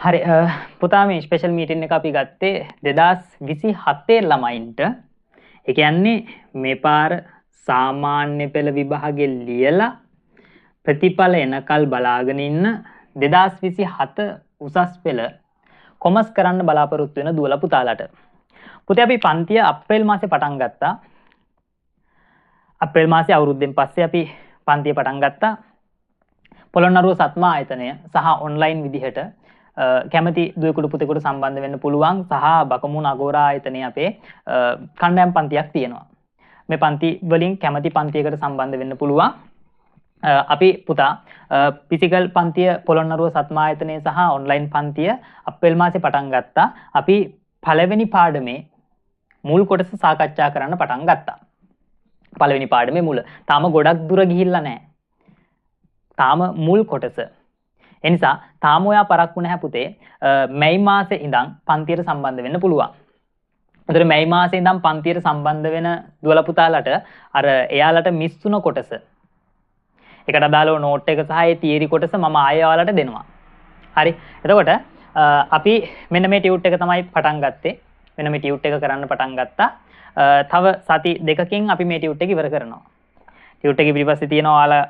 හරි පුතා මේ ස්පෙෂල් මීටින් එක අපි ගත්තේ 2027 ළමයින්ට. ඒ කියන්නේ මේ පාර සාමාන්‍ය පෙළ විභාගෙ ලියලා ප්‍රතිඵල එනකල් බලාගෙන ඉන්න 2027 උසස් පෙළ කොමර්ස් කරන්න බලාපොරොත්තු වෙන දුවලා පුතාලට. පුතේ අපි පන්තිය අප්‍රේල් මාසේ පටන් ගත්තා. අප්‍රේල් මාසේ අවුරුද්දෙන් පස්සේ අපි පන්තිය පටන් ගත්තා. පොළොන්නරුව සත්මා ආයතනය සහ ඔන්ලයින් විදිහට කැමති දුවෙකුට පුතෙකුට සම්බන්ධ වෙන්න පුළුවන් සහ බකමුණ අගෝරා ආයතනයේ අපේ කණ්ඩායම් පන්තියක් තියෙනවා. මේ පන්ති වලින් කැමති පන්තියකට සම්බන්ධ වෙන්න පුළුවන්. අපි පුතා ෆිසිකල් පන්තිය පොළොන්නරුව සත්මා ආයතනයේ සහ ඔන්ලයින් පන්තිය අප්‍රේල් මාසේ පටන් ගත්තා. අපි පළවෙනි පාඩමේ මුල් කොටස සාකච්ඡා කරන්න පටන් ගත්තා. පළවෙනි පාඩමේ මුල. තාම ගොඩක් දුර ගිහිල්ලා නැහැ. තාම මුල් කොටස. එනිසා තාම ඔයා පරක්කු නැහැ පුතේ මැයි මාසේ ඉඳන් පන්තියට සම්බන්ධ වෙන්න පුළුවන්. ඒතර මැයි මාසේ ඉඳන් පන්තියට සම්බන්ධ වෙන දුවලා පුතාලට අර එයාලට මිස් වුණ කොටස ඒකට අදාළව නෝට් එක සහ ඒ තියරි කොටස මම ආයෙ ඔයාලට දෙනවා. හරි. එතකොට අපි මෙන්න මේ ටියුට් එක තමයි පටන් ගත්තේ. මෙන්න මේ ටියුට් එක කරන්න පටන් ගත්තා. තව සති දෙකකින් අපි මේ ටියුට් එක ඉවර කරනවා. ටියුට් එක පිටිපස්සේ තියෙනවා ඔයාලා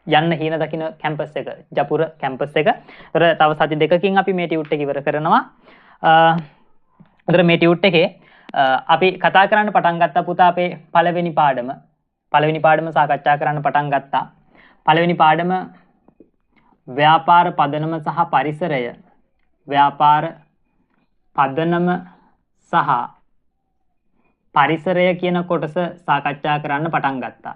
යන්න හීන දකින්න කැම්පස් එක ජපුර කැම්පස් එක. ඒතර තව සති දෙකකින් අපි මේ ටියුට් එක ඉවර කරනවා. ඒතර මේ ටියුට් එකේ අපි කතා කරන්න පටන් ගත්තා පුතා අපේ පළවෙනි පාඩම සාකච්ඡා කරන්න පටන් ගත්තා. පළවෙනි පාඩම ව්‍යාපාර පදනම සහ පරිසරය. ව්‍යාපාර පදනම සහ පරිසරය කියන කොටස සාකච්ඡා කරන්න පටන් ගත්තා.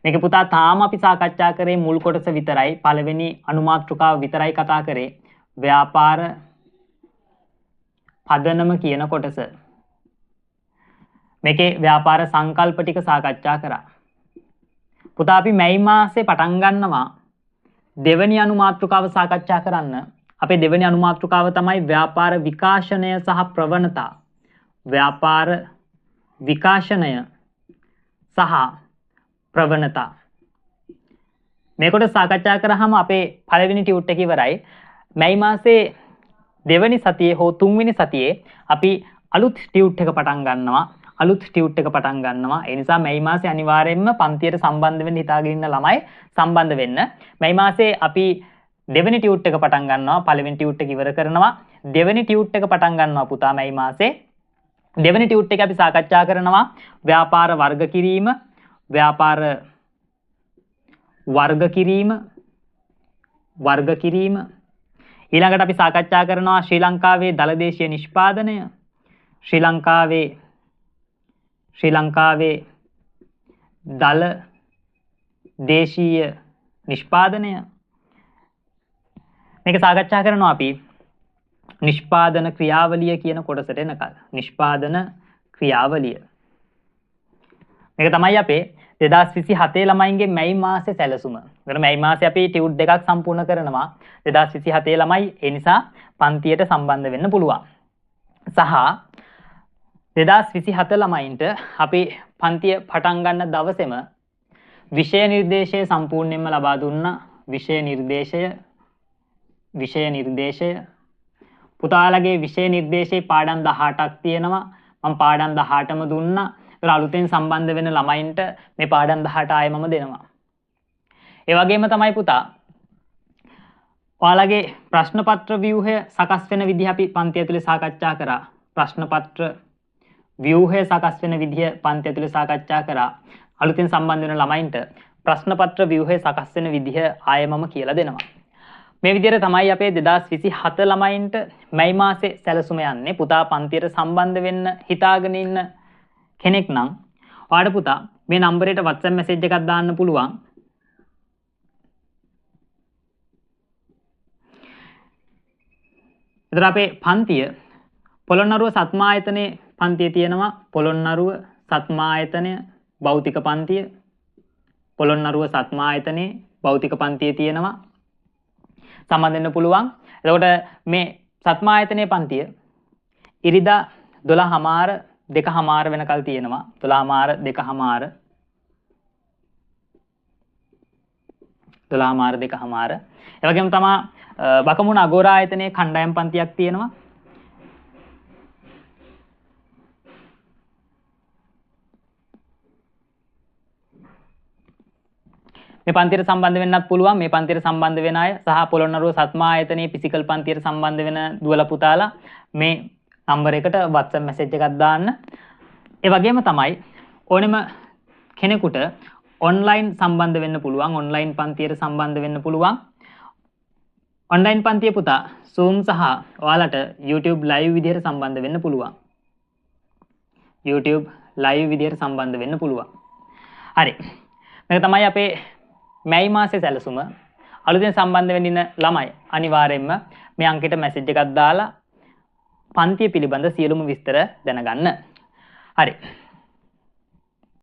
මේක පුතා තාම අපි සාකච්ඡා කරේ මුල් කොටස විතරයි. පළවෙනි අනුමාත්‍රිකාව විතරයි කතා කරේ. ව්‍යාපාර පදනම කියන කොටස. මේකේ ව්‍යාපාර සංකල්ප ටික සාකච්ඡා කරා. පුතා අපි මැයි මාසේ පටන් ගන්නවා දෙවෙනි අනුමාත්‍රිකාව සාකච්ඡා කරන්න. අපේ දෙවෙනි අනුමාත්‍රිකාව තමයි ව්‍යාපාර විකාශනය සහ ප්‍රවණතා. ව්‍යාපාර විකාශනය සහ ප්‍රවණතා. මේකට සාකච්ඡා කරාම අපේ පළවෙනි ටියුට් එක ඉවරයි. මැයි මාසේ දෙවෙනි සතියේ හෝ තුන්වෙනි සතියේ අපි අලුත් ටියුට් එක පටන් ගන්නවා. ඒ නිසා මැයි මාසේ අනිවාර්යයෙන්ම පන්තියට සම්බන්ධ වෙන්න හිතාගෙන ඉන්න ළමයි සම්බන්ධ වෙන්න. මැයි මාසේ අපි දෙවෙනි ටියුට් එක පටන් ගන්නවා. පළවෙනි ටියුට් එක ඉවර කරනවා. දෙවෙනි ටියුට් එක පටන් ගන්නවා පුතා මැයි මාසේ. දෙවෙනි ටියුට් එක අපි සාකච්ඡා කරනවා ව්‍යාපාර වර්ග කිරීම. ව්‍යාපාර වර්ග කිරීම. ඊළඟට අපි සාකච්ඡා කරනවා ශ්‍රී ලංකාවේ දළදේශීය නිෂ්පාදනය. ශ්‍රී ලංකාවේ දළ දේශීය නිෂ්පාදනය. මේක සාකච්ඡා කරනවා අපි නිෂ්පාදන ක්‍රියාවලිය කියන කොටසට එනකල්. නිෂ්පාදන ක්‍රියාවලිය. මේක තමයි අපේ 2027 ළමයින්ගේ මැයි මාසේ සැලසුම. ඒතර මැයි මාසේ අපි ටියුට් දෙකක් සම්පූර්ණ කරනවා 2027 ළමයි. ඒ නිසා පන්තියට සම්බන්ධ වෙන්න පුළුවන්. සහ 2027 ළමයින්ට අපි පන්තිය පටන් ගන්න දවසේම විෂය නිර්දේශය සම්පූර්ණයෙන්ම ලබා දුන්නා. විෂය නිර්දේශය පුතාලගේ විෂය නිර්දේශයේ පාඩම් 18ක් තියෙනවා. මම පාඩම් 18ම දුන්නා. ඒතර අලුතෙන් සම්බන්ධ වෙන ළමයින්ට මේ පාඩම් 18 ආයෙ මම දෙනවා. ඒ වගේම තමයි පුතා ඔයාලගේ ප්‍රශ්න පත්‍ර ව්‍යුහය සකස් වෙන විදිහ අපි පන්තිය ඇතුලේ සාකච්ඡා කරා. ප්‍රශ්න පත්‍ර ව්‍යුහය සකස් වෙන විදිහ පන්තිය ඇතුලේ සාකච්ඡා කරා. අලුතෙන් සම්බන්ධ වෙන ළමයින්ට ප්‍රශ්න පත්‍ර ව්‍යුහය සකස් වෙන විදිහ ආයෙ මම කියලා දෙනවා. මේ විදිහට තමයි අපේ 2027 ළමයින්ට මැයි මාසේ සැලසුම යන්නේ. පුතා පන්තියට සම්බන්ධ වෙන්න හිතාගෙන ඉන්න කෙනෙක් නම් ඔයාලට පුතා මේ නම්බරයට WhatsApp message එකක් දාන්න පුළුවන්. ඒතර අපේ පන්තිය පොළොන්නරුව සත්මා ආයතනයේ පන්තිය තියෙනවා. පොළොන්නරුව සත්මා ආයතනය භෞතික පන්තිය. පොළොන්නරුව සත්මා ආයතනයේ භෞතික පන්තිය තියෙනවා. සම්බන්ධ වෙන්න පුළුවන්. එතකොට මේ සත්මා ආයතනයේ පන්තිය ඉරිදා 12:00 2:00 වෙනකල් තියෙනවා. 12:00 2:00 12:00 2:00. ඒ වගේම තමයි බකමුණ අගෝරා ආයතනයේ කණ්ඩායම් පන්තියක් තියෙනවා. මේ පන්තියට සම්බන්ධ වෙන්නත් පුළුවන්. මේ පන්තියට සම්බන්ධ වෙන අය සහ පොළොන්නරුව සත්මා ආයතනයේ ෆිසිකල් පන්තියට සම්බන්ධ වෙන දුවලා පුතාලා මේ නම්බර එකට WhatsApp message එකක් දාන්න. ඒ වගේම තමයි ඕනෙම කෙනෙකුට online සම්බන්ධ වෙන්න පුළුවන්. online පන්තියට සම්බන්ධ වෙන්න පුළුවන්. online පන්තිය පුතා Zoom සහ ඔයාලට YouTube live විදිහට සම්බන්ධ වෙන්න පුළුවන්. YouTube live විදිහට සම්බන්ධ වෙන්න පුළුවන්. හරි. මේක තමයි අපේ මැයි මාසේ සැලසුම. අලුතෙන් සම්බන්ධ වෙන්න ඉන්න ළමයි අනිවාර්යයෙන්ම මේ අංකයට මැසේජ් එකක් දාලා පන්තිය පිළිබඳ සියලුම විස්තර දැනගන්න. හරි.